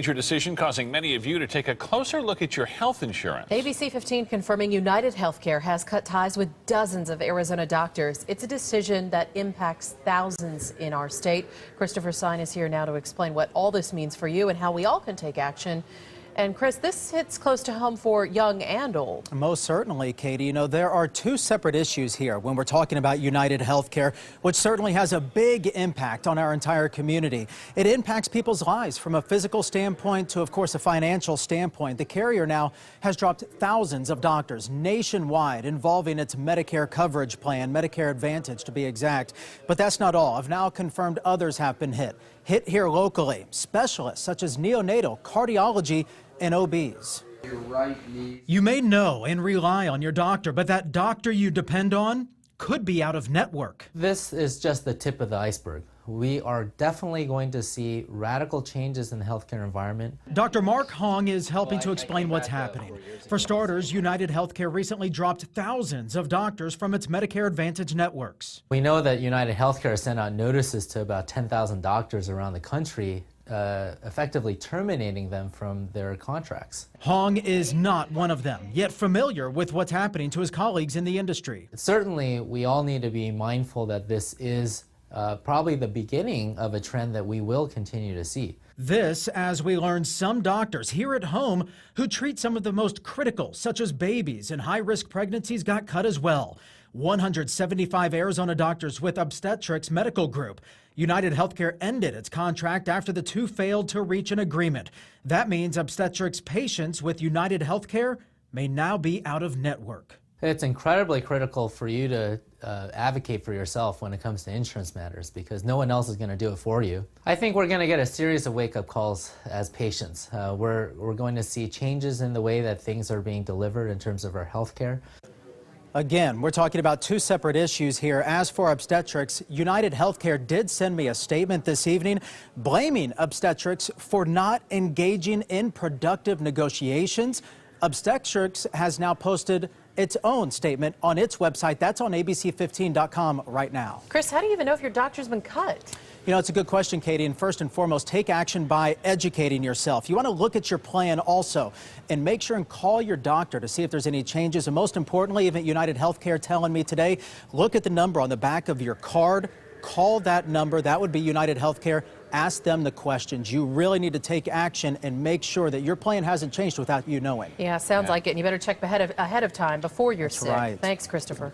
Major decision causing many of you to take a closer look at your health insurance. ABC 15 confirming UnitedHealthcare has cut ties with dozens of Arizona doctors. It's a decision that impacts thousands in our state. Christopher Sine is here now to explain what all this means for you and how we all can take action. And Chris, this hits close to home for young and old. Most certainly, Katie. You know, there are two separate issues here when we're talking about UnitedHealthcare, which certainly has a big impact on our entire community. It impacts people's lives from a physical standpoint to, of course, a financial standpoint. The carrier now has dropped thousands of doctors nationwide involving its Medicare coverage plan, Medicare Advantage to be exact. But that's not all. I've now confirmed others have been hit here locally. Specialists such as neonatal, cardiology, and OBs. You may know and rely on your doctor, but that doctor you depend on could be out of network. This is just the tip of the iceberg. We are definitely going to see radical changes in the healthcare environment. Dr. Mark Hong is helping to explain what's happening. For starters, UnitedHealthcare recently dropped thousands of doctors from its Medicare Advantage networks. We know that UnitedHealthcare sent out notices to about 10,000 doctors around the country, effectively terminating them from their contracts. Hong is not one of them, yet familiar with what's happening to his colleagues in the industry. Certainly, we all need to be mindful that this is probably the beginning of a trend that we will continue to see. This, as we learn, some doctors here at home who treat some of the most critical, such as babies and high-risk pregnancies, got cut as well. 175 Arizona doctors with Obstetrics Medical Group. UnitedHealthcare ended its contract after the two failed to reach an agreement. That means obstetrics patients with UnitedHealthcare may now be out of network. It's incredibly critical for you to advocate for yourself when it comes to insurance matters, because no one else is going to do it for you. I think we're going to get a series of wake-up calls as patients. We're going to see changes in the way that things are being delivered in terms of our health care. Again, we're talking about two separate issues here. As for obstetrics, UnitedHealthcare did send me a statement this evening blaming obstetrics for not engaging in productive negotiations. Obstetrics has now posted its own statement on its website. That's on abc15.com right now. Chris, how do you even know if your doctor's been cut? You know, it's a good question, Katie, and first and foremost, take action by educating yourself. You want to look at your plan also and make sure and call your doctor to see if there's any changes. And most importantly, even UnitedHealthcare telling me today, look at the number on the back of your card. Call that number. That would be UnitedHealthcare. Ask them the questions. You really need to take action and make sure that your plan hasn't changed without you knowing. Yeah, sounds like it. And you better check ahead of time before you're sick. Right. Thanks, Christopher.